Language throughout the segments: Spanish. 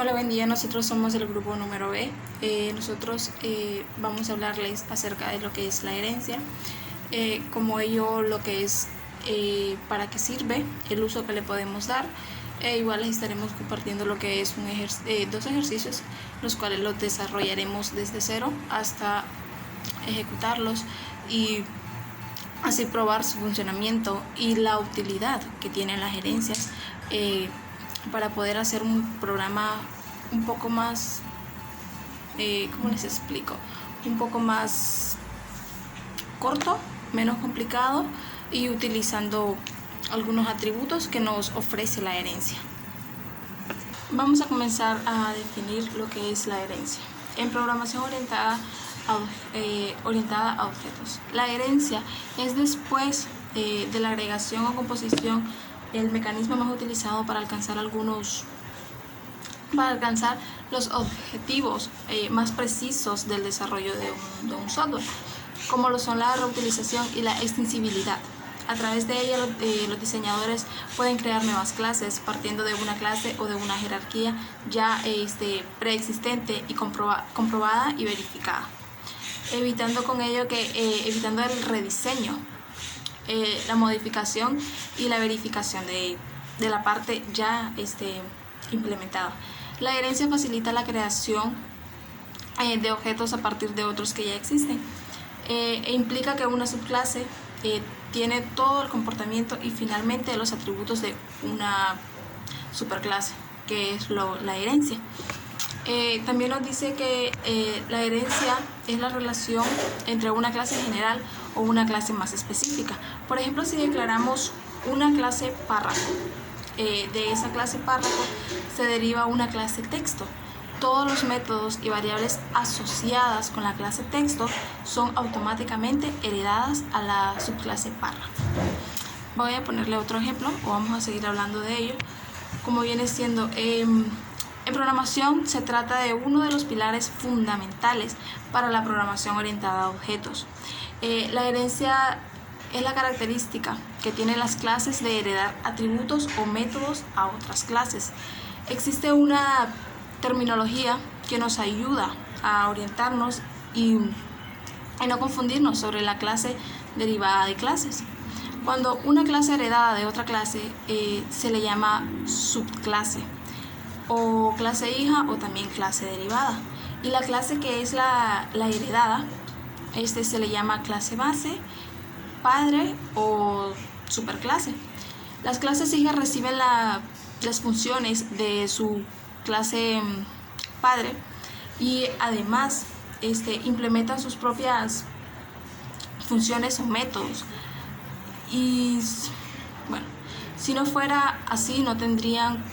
Hola, buen día. Nosotros somos el grupo número B. Nosotros vamos a hablarles acerca de lo que es la herencia, como ello lo que es, para qué sirve, el uso que le podemos dar. Igual les estaremos compartiendo lo que es dos ejercicios, los cuales los desarrollaremos desde cero hasta ejecutarlos y así probar su funcionamiento y la utilidad que tienen las herencias, para poder hacer un programa un poco más, ¿cómo les explico? Un poco más corto, menos complicado y utilizando algunos atributos que nos ofrece la herencia. Vamos a comenzar a definir lo que es la herencia. En programación orientada a objetos, la herencia es después de la agregación o composición el mecanismo más utilizado para alcanzar los objetivos más precisos del desarrollo de un software, como lo son la reutilización y la extensibilidad. A través de ella los diseñadores pueden crear nuevas clases partiendo de una clase o de una jerarquía ya preexistente y comprobada y verificada, evitando con ello evitando el rediseño, la modificación y la verificación de la parte ya implementada. La herencia facilita la creación de objetos a partir de otros que ya existen, e implica que una subclase tiene todo el comportamiento y finalmente los atributos de una superclase, que es la herencia. También nos dice que la herencia es la relación entre una clase general o una clase más específica. Por ejemplo, si declaramos una clase párrafo, de esa clase párrafo se deriva una clase texto. Todos los métodos y variables asociadas con la clase texto son automáticamente heredadas a la subclase párrafo. Voy a ponerle otro ejemplo, o vamos a seguir hablando de ello, como viene siendo en programación. Se trata de uno de los pilares fundamentales para la programación orientada a objetos. La herencia es la característica que tienen las clases de heredar atributos o métodos a otras clases. Existe una terminología que nos ayuda a orientarnos y no confundirnos sobre la clase derivada de clases. Cuando una clase heredada de otra clase se le llama subclase, o clase hija, o también clase derivada. Y la clase que es la heredada, se le llama clase base, padre o superclase. Las clases hijas reciben las funciones de su clase padre y además implementan sus propias funciones o métodos. Y bueno, si no fuera así, no tendrían,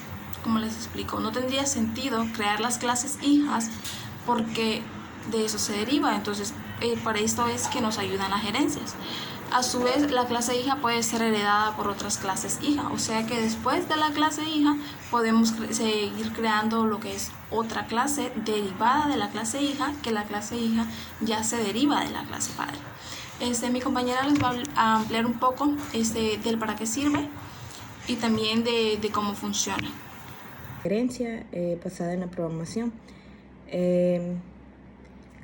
como les explico, no tendría sentido crear las clases hijas, porque de eso se deriva. Entonces, para esto es que nos ayudan las herencias. A su vez, la clase hija puede ser heredada por otras clases hija, o sea que después de la clase hija podemos seguir creando lo que es otra clase derivada de la clase hija, que la clase hija ya se deriva de la clase padre. Mi compañera les va a ampliar un poco del para qué sirve y también de cómo funciona. Herencia basada en la programación.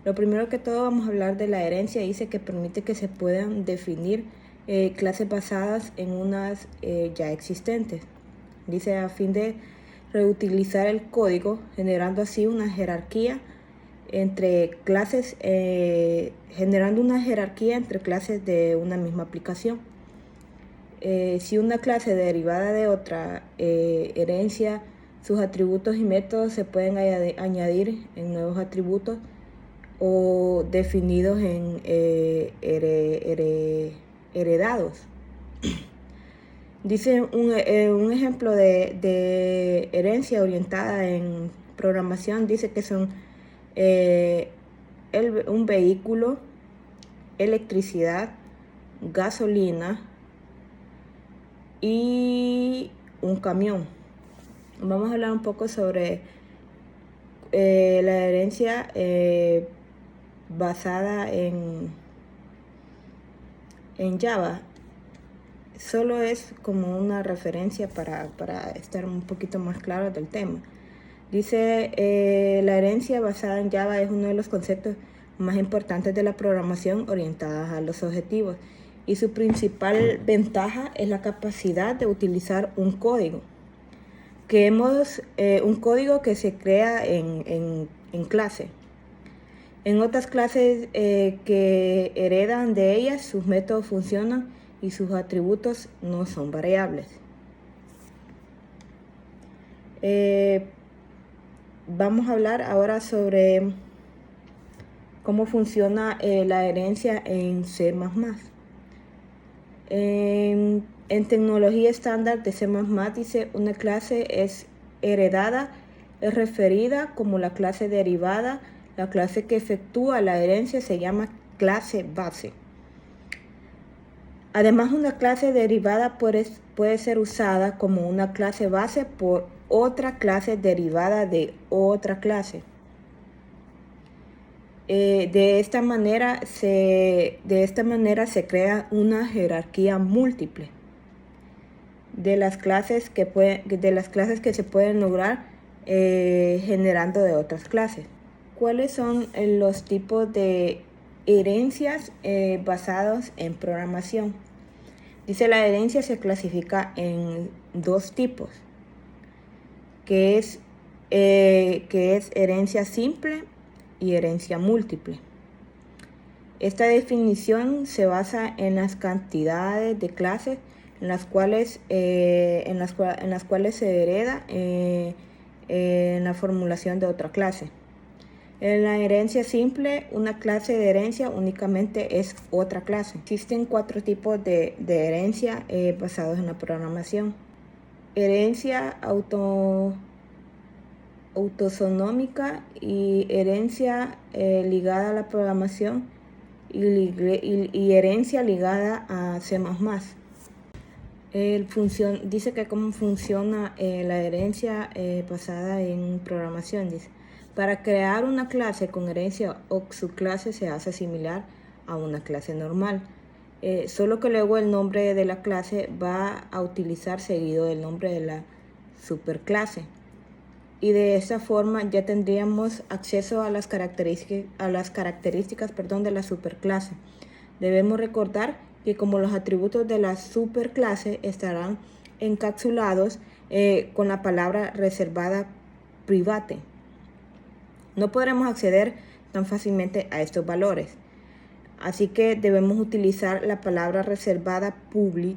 Lo primero que todo vamos a hablar de la herencia. Dice que permite que se puedan definir clases basadas en unas ya existentes. Dice a fin de reutilizar el código, generando así una jerarquía entre clases, generando una jerarquía entre clases de una misma aplicación. Si una clase derivada de otra herencia, sus atributos y métodos se pueden añadir en nuevos atributos o definidos en heredados. Dice un ejemplo de herencia orientada en programación. Dice que son un vehículo, electricidad, gasolina y un camión. Vamos a hablar un poco sobre la herencia basada en Java. Solo es como una referencia para estar un poquito más claro del tema. Dice, la herencia basada en Java es uno de los conceptos más importantes de la programación orientada a los objetivos, y su principal ventaja es la capacidad de utilizar un código que se crea en clase. En otras clases que heredan de ellas, sus métodos funcionan y sus atributos no son variables. Vamos a hablar ahora sobre cómo funciona la herencia en C++. En tecnología estándar de C++, dice, una clase es heredada, es referida como la clase derivada. La clase que efectúa la herencia se llama clase base. Además, una clase derivada puede ser usada como una clase base por otra clase derivada de otra clase. De esta manera se crea una jerarquía múltiple de las clases que se pueden lograr generando de otras clases. ¿Cuáles son los tipos de herencias basados en programación? Dice, la herencia se clasifica en dos tipos, que es herencia simple y herencia múltiple. Esta definición se basa en las cantidades de clases en las cuales se hereda en la formulación de otra clase. En la herencia simple, una clase de herencia únicamente es otra clase. Existen 4 tipos de herencia basados en la programación. Herencia autosonómica y herencia ligada a la programación y herencia ligada a C++. Dice que cómo funciona la herencia basada en programación. Dice, para crear una clase con herencia o subclase se hace similar a una clase normal, solo que luego el nombre de la clase va a utilizar seguido el nombre de la superclase. Y de esa forma ya tendríamos acceso a las características de la superclase. Debemos recordar que como los atributos de la superclase estarán encapsulados con la palabra reservada private, no podremos acceder tan fácilmente a estos valores. Así que debemos utilizar la palabra reservada public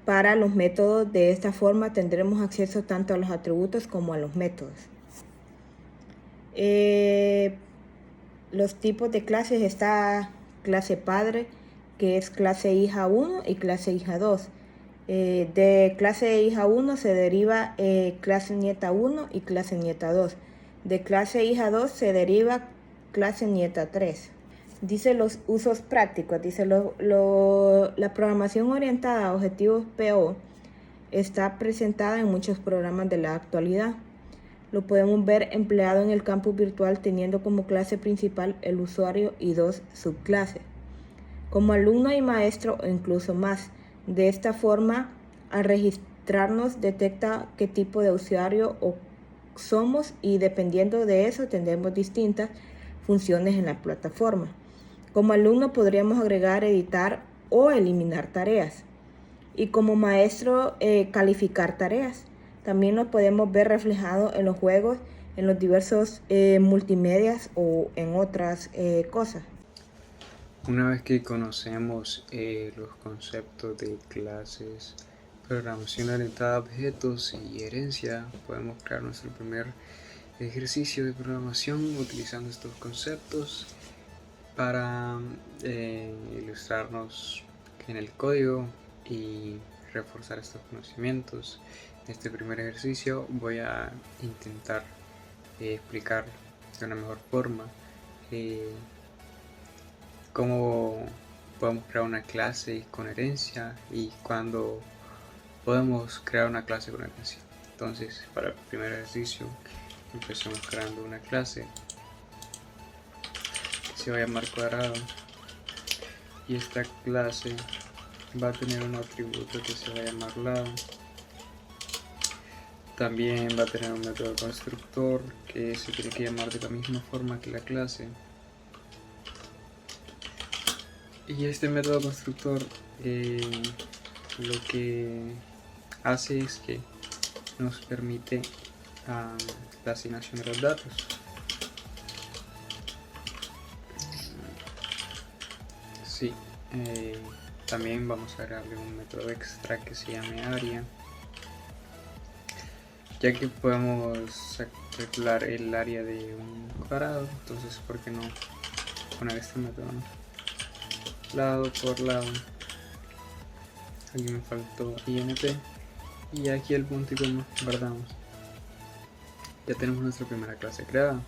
para los métodos. De esta forma tendremos acceso tanto a los atributos como a los métodos. Los tipos de clases: está clase padre, que es clase hija 1 y clase hija 2. De clase hija 1 se deriva clase nieta 1 y clase nieta 2. De clase hija 2 se deriva clase nieta 3. Dice los usos prácticos. Dice la programación orientada a objetivos PO está presentada en muchos programas de la actualidad. Lo podemos ver empleado en el campus virtual teniendo como clase principal el usuario y 2 subclases. Como alumno y maestro o incluso más. De esta forma, al registrarnos detecta qué tipo de usuario somos y dependiendo de eso tendremos distintas funciones en la plataforma. Como alumno podríamos agregar, editar o eliminar tareas. Y como maestro calificar tareas. También nos podemos ver reflejados en los juegos, en los diversos multimedias o en otras cosas. Una vez que conocemos los conceptos de clases, programación orientada a objetos y herencia, podemos crear nuestro primer ejercicio de programación utilizando estos conceptos para ilustrarnos en el código y reforzar estos conocimientos. En este primer ejercicio voy a intentar explicar de una mejor forma cómo podemos crear una clase con herencia y cuándo podemos crear una clase con herencia. Entonces, para el primer ejercicio, empecemos creando una clase que se va a llamar cuadrado, y esta clase va a tener un atributo que se va a llamar lado. También va a tener un método constructor que se tiene que llamar de la misma forma que la clase. Y este método constructor lo que hace es que nos permite la asignación de los datos. Sí, también vamos a agregarle un método extra que se llame área, ya que podemos calcular el área de un cuadrado. Entonces, ¿por qué no poner este método, no? Lado por lado. Aquí me faltó int y aquí el punto y coma guardamos. Ya tenemos nuestra primera clase creada.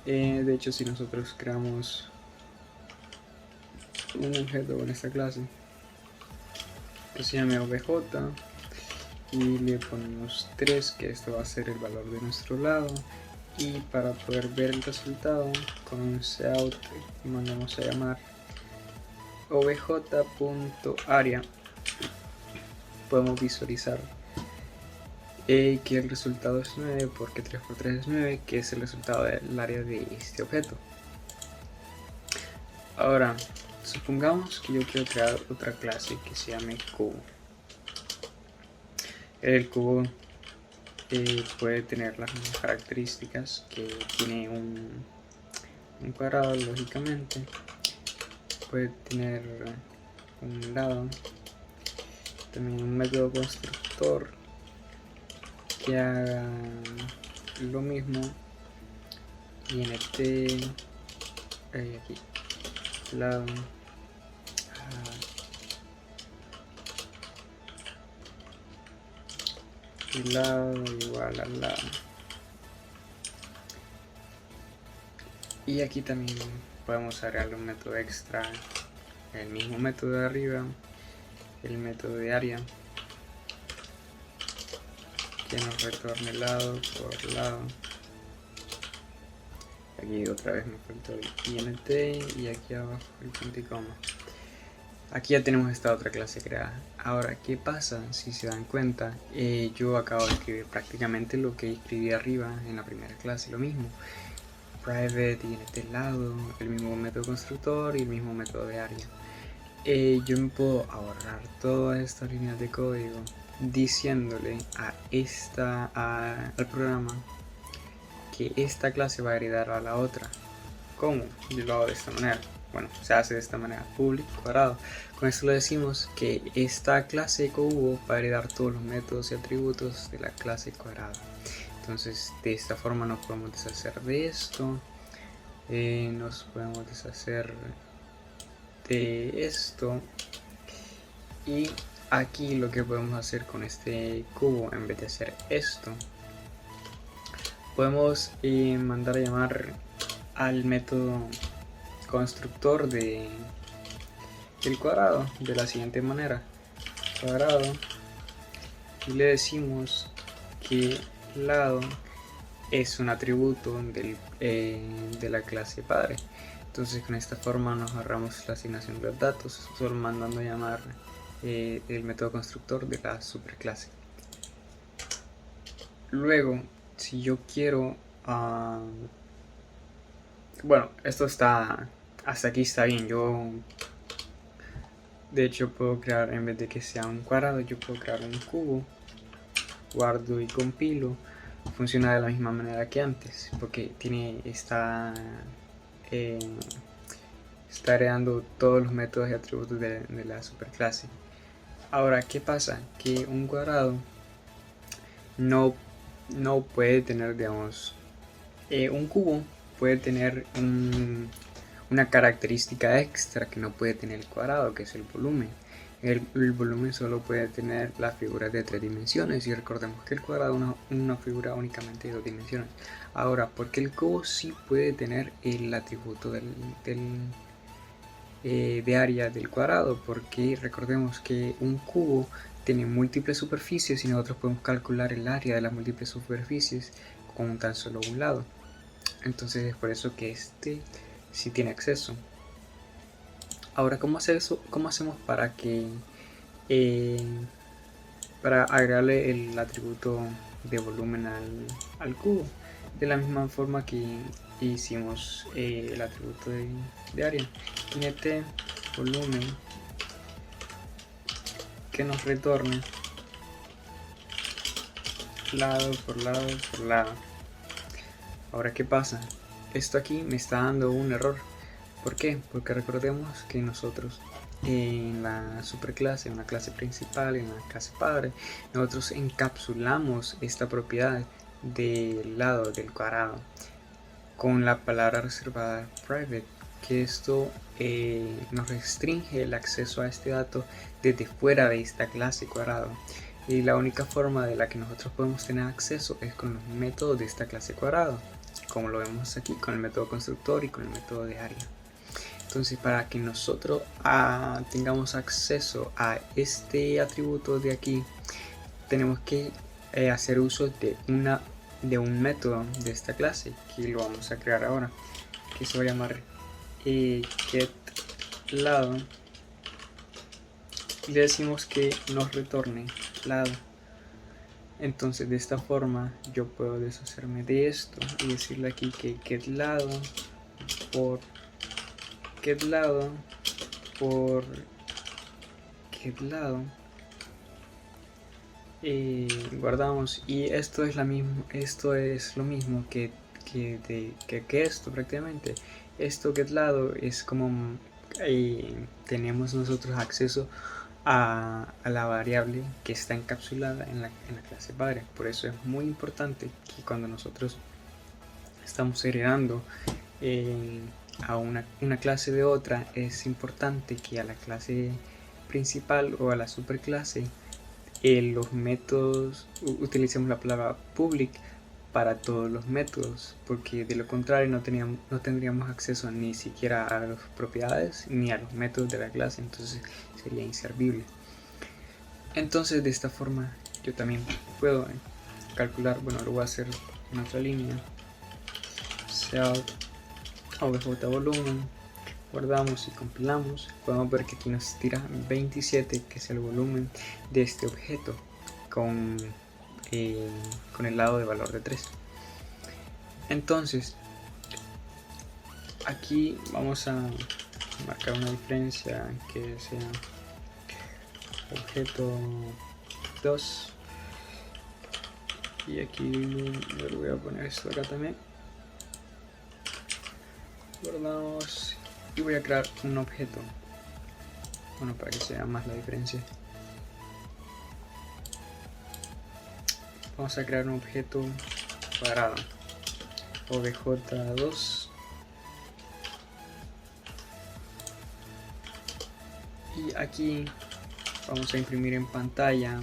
De hecho, si nosotros creamos un objeto con esta clase que se llame obj y le ponemos 3, que esto va a ser el valor de nuestro lado, y para poder ver el resultado con un cout mandamos a llamar obj.area. Podemos visualizar que el resultado es 9 porque 3 por 3 es 9, que es el resultado del área de este objeto. Ahora, supongamos que yo quiero crear otra clase que se llame cubo. El cubo puede tener las mismas características que tiene un cuadrado, lógicamente. Puede tener un lado, también un método constructor que haga lo mismo, int aquí lado y lado igual al lado, y aquí también podemos agregarle un método extra, el mismo método de arriba, el método de área, que nos retorne lado por lado. Aquí otra vez me faltó el int y aquí abajo el punto y coma. Aquí ya tenemos esta otra clase creada. Ahora, ¿qué pasa? Si se dan cuenta, yo acabo de escribir prácticamente lo que escribí arriba en la primera clase, lo mismo. Private, int lado, el mismo método constructor y el mismo método de área. Yo me puedo ahorrar todas estas líneas de código diciéndole al programa que esta clase va a heredar a la otra. ¿Cómo? Yo lo hago de esta manera. Bueno, se hace de esta manera: public cuadrado. Con esto le decimos que esta clase cubo va a heredar todos los métodos y atributos de la clase cuadrado. Entonces, de esta forma nos podemos deshacer de esto. Nos podemos deshacer de esto. Y aquí lo que podemos hacer con este cubo, en vez de hacer esto, podemos mandar a llamar al método constructor del cuadrado de la siguiente manera: cuadrado, y le decimos que lado es un atributo de la clase padre. Entonces, con esta forma nos ahorramos la asignación de los datos, solo mandando a llamar el método constructor de la superclase. Luego, si yo quiero bueno, esto está hasta aquí está bien. Yo de hecho puedo crear, en vez de que sea un cuadrado, yo puedo crear un cubo, guardo y compilo. Funciona de la misma manera que antes, porque está heredando todos los métodos y atributos de la superclase. Ahora, ¿qué pasa? Que un cuadrado no puede tener, digamos, un cubo puede tener una característica extra que no puede tener el cuadrado, que es el volumen. El volumen solo puede tener las figuras de 3 dimensiones, y recordemos que el cuadrado es una figura únicamente de 2 dimensiones. Ahora, porque el cubo sí puede tener el atributo de área del cuadrado, porque recordemos que un cubo tiene múltiples superficies y nosotros podemos calcular el área de las múltiples superficies con tan solo un lado. Entonces es por eso que este sí tiene acceso. Ahora, ¿cómo hacemos para agregarle el atributo de volumen al cubo, de la misma forma que hicimos el atributo de área. Int volumen que nos retorne lado por lado por lado. Ahora, ¿qué pasa? Esto aquí me está dando un error. ¿Por qué? Porque recordemos que nosotros en la superclase, en la clase principal, en la clase padre, nosotros encapsulamos esta propiedad del lado del cuadrado con la palabra reservada private, que esto nos restringe el acceso a este dato desde fuera de esta clase cuadrado, y la única forma de la que nosotros podemos tener acceso es con los métodos de esta clase cuadrado, como lo vemos aquí con el método constructor y con el método de área. Entonces, para que nosotros tengamos acceso a este atributo de aquí, tenemos que hacer uso de un método de esta clase, que lo vamos a crear ahora, que se va a llamar getLado. Le decimos que nos retorne lado. Entonces, de esta forma yo puedo deshacerme de esto y decirle aquí que getLado por getLado por getLado, guardamos, y esto es lo mismo que esto prácticamente. Esto getLado es como tenemos nosotros acceso a la variable que está encapsulada en la clase padre. Por eso es muy importante que cuando nosotros estamos heredando a una clase de otra, es importante que a la clase principal o a la superclase los métodos utilicemos la palabra public para todos los métodos, porque de lo contrario no tendríamos acceso ni siquiera a las propiedades ni a los métodos de la clase, entonces sería inservible. Entonces, de esta forma yo también puedo calcular, bueno, lo voy a hacer en otra línea, Seout obj volumen, guardamos y compilamos. Podemos ver que aquí nos tira 27, que es el volumen de este objeto, con el lado de valor de 3. Entonces, aquí vamos a marcar una diferencia que sea objeto 2, y aquí le voy a poner esto acá también. Guardamos y voy a crear un objeto, bueno, para que sea más la diferencia. Vamos a crear un objeto cuadrado, obj2, y aquí vamos a imprimir en pantalla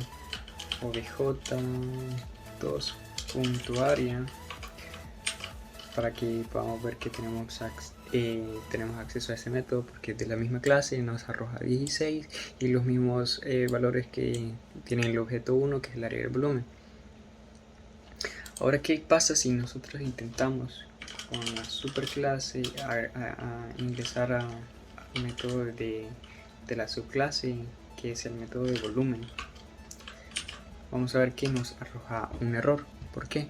obj2.area para que podamos ver que tenemos acceso a ese método, porque de la misma clase nos arroja 16 y los mismos valores que tiene el objeto 1, que es el área del volumen. Ahora, ¿qué pasa si nosotros intentamos con la superclase a ingresar al método de la subclase, que es el método de volumen? Vamos a ver que nos arroja un error. ¿Por qué?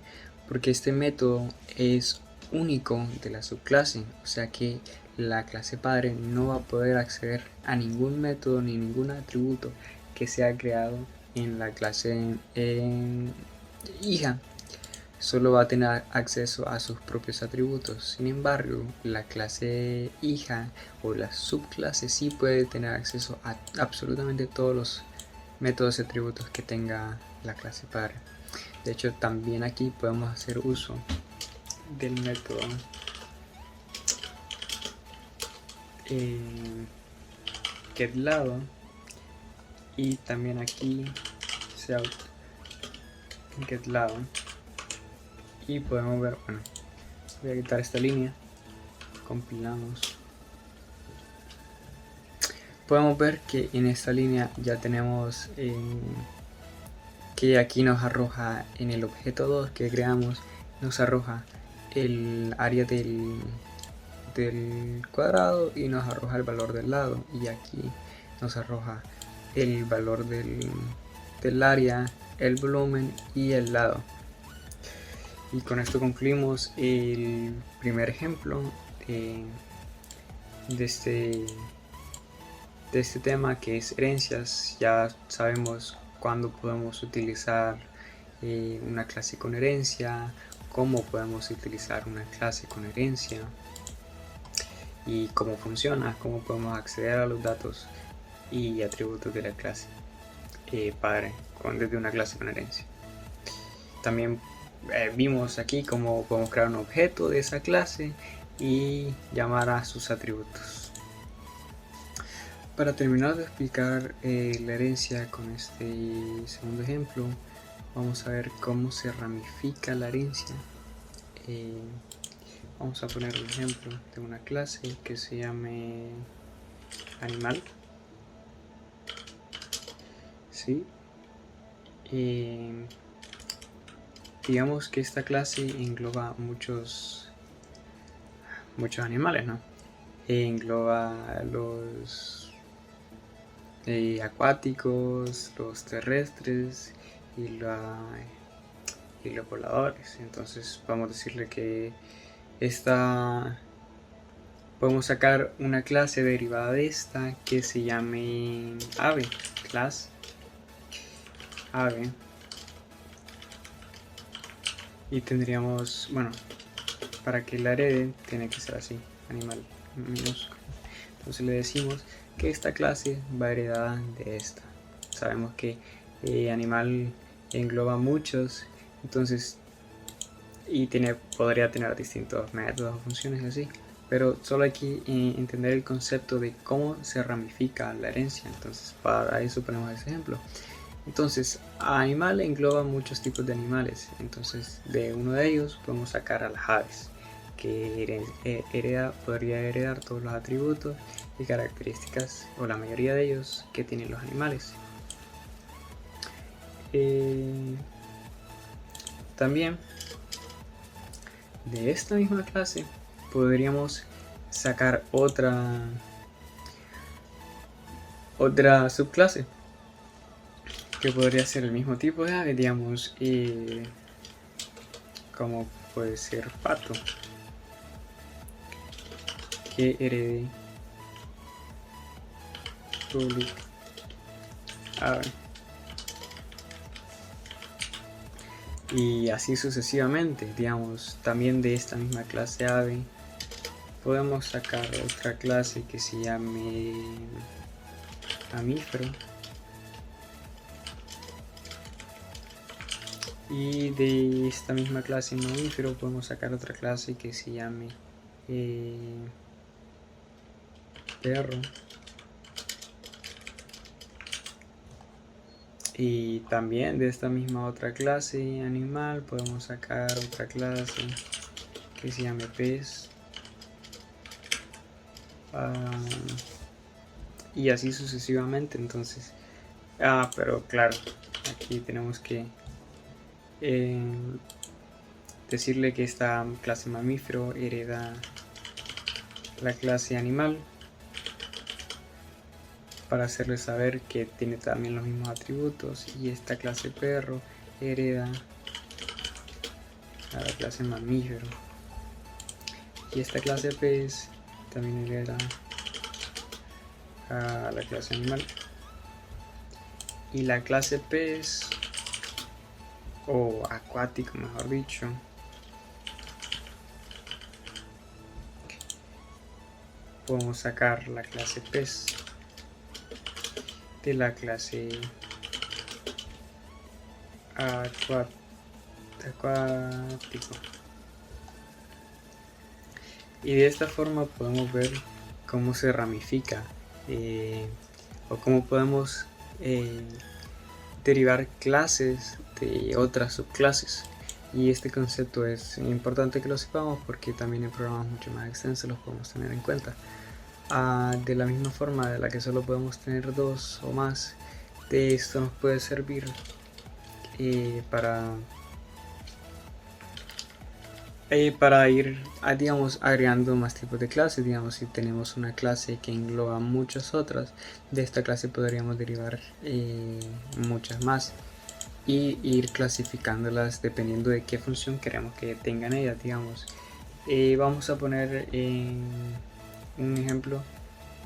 Porque este método es único de la subclase, o sea que la clase padre no va a poder acceder a ningún método ni ningún atributo que sea creado en la clase hija. Solo va a tener acceso a sus propios atributos. Sin embargo, la clase hija o la subclase sí puede tener acceso a absolutamente todos los métodos y atributos que tenga la clase padre. De hecho, también aquí podemos hacer uso del método getLado, y también aquí Seout getLado, y podemos ver, bueno, voy a quitar esta línea, compilamos, podemos ver que en esta línea ya tenemos que aquí nos arroja en el objeto 2 que creamos, nos arroja el área del cuadrado y nos arroja el valor del lado, y aquí nos arroja el valor del área, el volumen y el lado. Y con esto concluimos el primer ejemplo de este tema, que es herencias. Ya sabemos cuándo podemos utilizar una clase con herencia, cómo podemos utilizar una clase con herencia y cómo funciona, cómo podemos acceder a los datos y atributos de la clase padre desde una clase con herencia. También vimos aquí cómo podemos crear un objeto de esa clase y llamar a sus atributos. Para terminar de explicar la herencia con este segundo ejemplo, vamos a ver cómo se ramifica la herencia. Vamos a poner un ejemplo de una clase que se llame animal. ¿Sí? Digamos que esta clase engloba muchos animales, ¿no? Engloba los acuáticos, los terrestres y los voladores. Entonces vamos a decirle que podemos sacar una clase derivada de esta que se llame ave, class ave. Y tendríamos, bueno, para que la herede tiene que ser así, animal minúsculo. Entonces le decimos que esta clase va heredada de esta. Sabemos que animal engloba muchos, entonces, y podría tener distintos métodos o funciones así, pero solo hay que entender el concepto de cómo se ramifica la herencia. Entonces para eso ponemos ese ejemplo. Entonces, animal engloba muchos tipos de animales. Entonces, de uno de ellos podemos sacar a las aves, que podría heredar todos los atributos y características, o la mayoría de ellos, que tienen los animales. También, de esta misma clase, podríamos sacar otra subclase, que podría ser el mismo tipo de ave, digamos, como puede ser pato, que herede public ave, y así sucesivamente. Digamos, también de esta misma clase ave podemos sacar otra clase que se llame mamífero. Y de esta misma clase mamífero podemos sacar otra clase que se llame perro. Y también de esta misma otra clase animal podemos sacar otra clase que se llame pez. Y así sucesivamente. Entonces, pero claro, aquí tenemos que decirle que esta clase mamífero hereda la clase animal, para hacerle saber que tiene también los mismos atributos, y esta clase perro hereda a la clase mamífero, y esta clase pez también hereda a la clase animal. Y la clase pez, o acuático mejor dicho, podemos sacar la clase pez de la clase acuático. Y de esta forma podemos ver cómo se ramifica o cómo podemos derivar clases de otras subclases. Y este concepto es importante que lo sepamos, porque también en programas mucho más extensos los podemos tener en cuenta. De la misma forma de la que solo podemos tener dos o más, de esto nos puede servir para ir digamos, agregando más tipos de clases. Digamos, si tenemos una clase que engloba muchas otras, de esta clase podríamos derivar muchas más. y ir clasificándolas dependiendo de qué función queremos que tengan ellas, digamos. Vamos a poner un ejemplo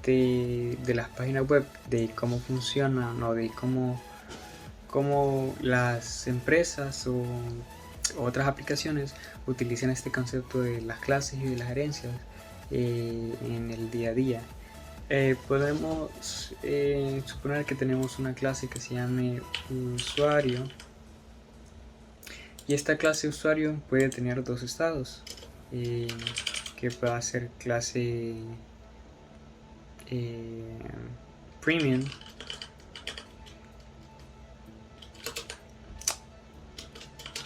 de las páginas web, de cómo funcionan o de cómo las empresas o otras aplicaciones utilizan este concepto de las clases y de las herencias en el día a día. Podemos suponer que tenemos una clase que se llame usuario, y esta clase usuario puede tener dos estados, que pueda ser clase premium,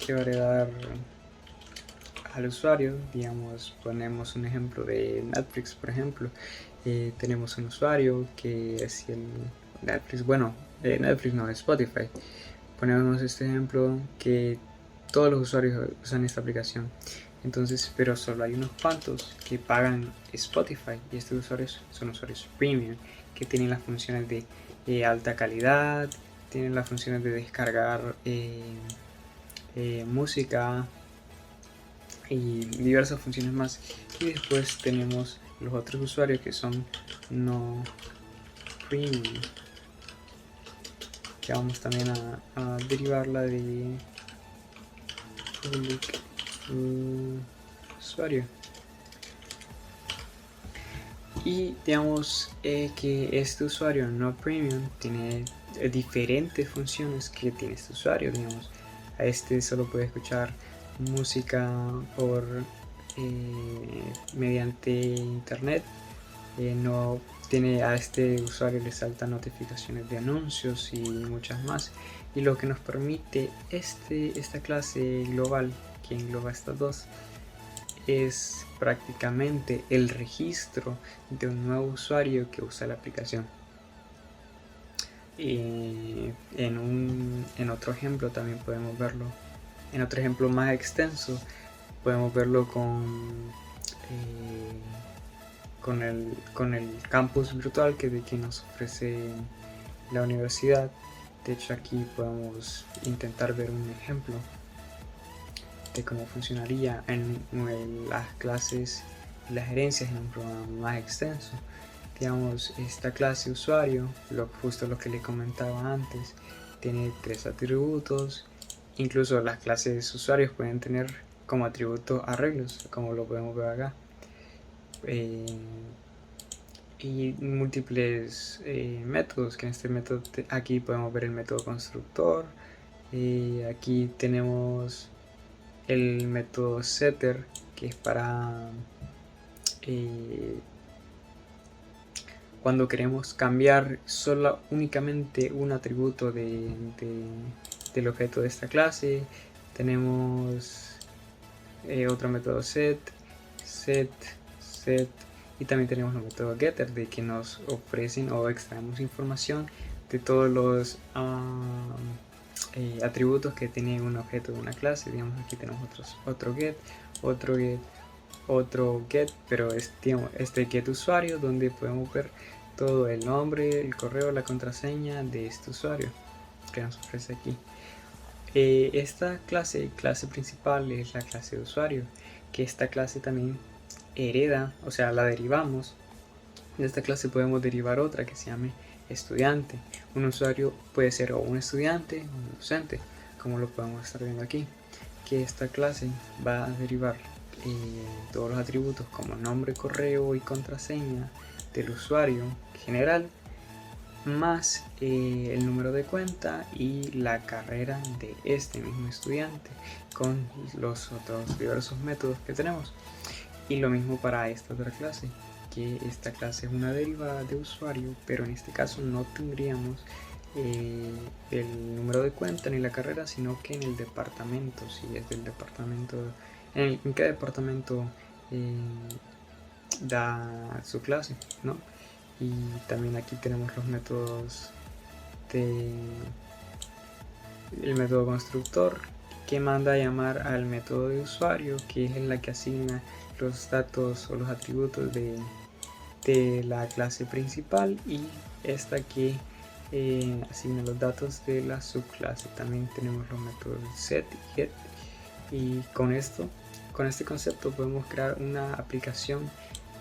que va a dar al usuario. Digamos, ponemos un ejemplo de Netflix, por ejemplo. Tenemos un usuario que es el Netflix, bueno, Netflix no, Spotify. Ponemos este ejemplo que todos los usuarios usan esta aplicación. Entonces, pero solo hay unos cuantos que pagan Spotify, y estos usuarios son usuarios premium, que tienen las funciones de alta calidad, tienen las funciones de descargar música y diversas funciones más. Y después tenemos los otros usuarios que son no premium, que vamos también a derivarla de public usuario. Y digamos que este usuario no premium tiene diferentes funciones que tiene este usuario. Digamos, a este solo puede escuchar música por mediante internet. No tiene, a este usuario le saltan notificaciones de anuncios y muchas más. Y lo que nos permite esta clase global, que engloba estas dos, es prácticamente el registro de un nuevo usuario que usa la aplicación. En otro ejemplo también podemos verlo, en otro ejemplo más extenso, podemos verlo con el campus virtual que nos ofrece la universidad. De hecho, aquí podemos intentar ver un ejemplo de cómo funcionaría en las clases y las herencias en un programa más extenso. Digamos, esta clase usuario, justo lo que le comentaba antes, tiene 3 atributos. Incluso las clases usuarios pueden tener como atributo arreglos, como lo podemos ver acá, y múltiples métodos, que en este método aquí podemos ver el método constructor. Aquí tenemos el método setter, que es para cuando queremos cambiar únicamente un atributo del objeto de esta clase. Tenemos otro método set, y también tenemos el método getter, de que nos ofrecen o extraemos información de todos los atributos que tiene un objeto de una clase. Digamos, aquí tenemos otro get, pero este get usuario, donde podemos ver todo el nombre, el correo, la contraseña de este usuario que nos ofrece aquí. Esta clase principal es la clase de usuario, que esta clase también hereda, o sea, la derivamos. De esta clase podemos derivar otra que se llame estudiante. Un usuario puede ser o un estudiante o un docente, como lo podemos estar viendo aquí, que esta clase va a derivar todos los atributos como nombre, correo y contraseña del usuario general, más el número de cuenta y la carrera de este mismo estudiante, con los otros diversos métodos que tenemos. Y lo mismo para esta otra clase, que esta clase es una derivada de usuario, pero en este caso no tendríamos el número de cuenta ni la carrera, sino que en el departamento, si es del departamento, en qué departamento da su clase, ¿no? Y también aquí tenemos los métodos el método constructor, que manda a llamar al método de usuario, que es la que asigna los datos o los atributos de la clase principal, y esta que asigna los datos de la subclase. También tenemos los métodos set y get, y con este concepto podemos crear una aplicación,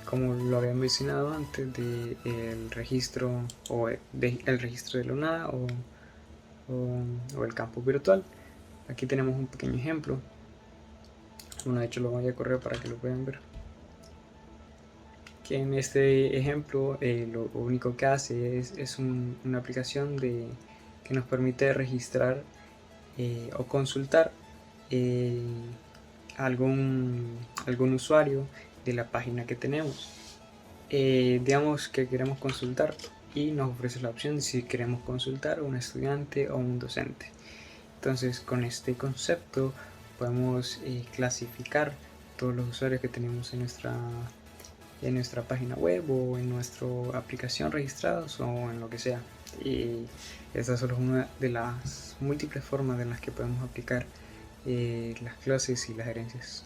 como lo había mencionado antes, del registro o el registro de Leonada o el campus virtual. Aquí tenemos un pequeño ejemplo. Bueno, de hecho lo voy a correr para que lo puedan ver. Que en este ejemplo lo único que hace es una aplicación que nos permite registrar o consultar algún usuario de la página que tenemos. Digamos que queremos consultar y nos ofrece la opción de si queremos consultar a un estudiante o un docente. Entonces, con este concepto podemos clasificar todos los usuarios que tenemos en nuestra página web o en nuestra aplicación registrados o en lo que sea. Y esta es solo una de las múltiples formas en las que podemos aplicar las clases y las herencias.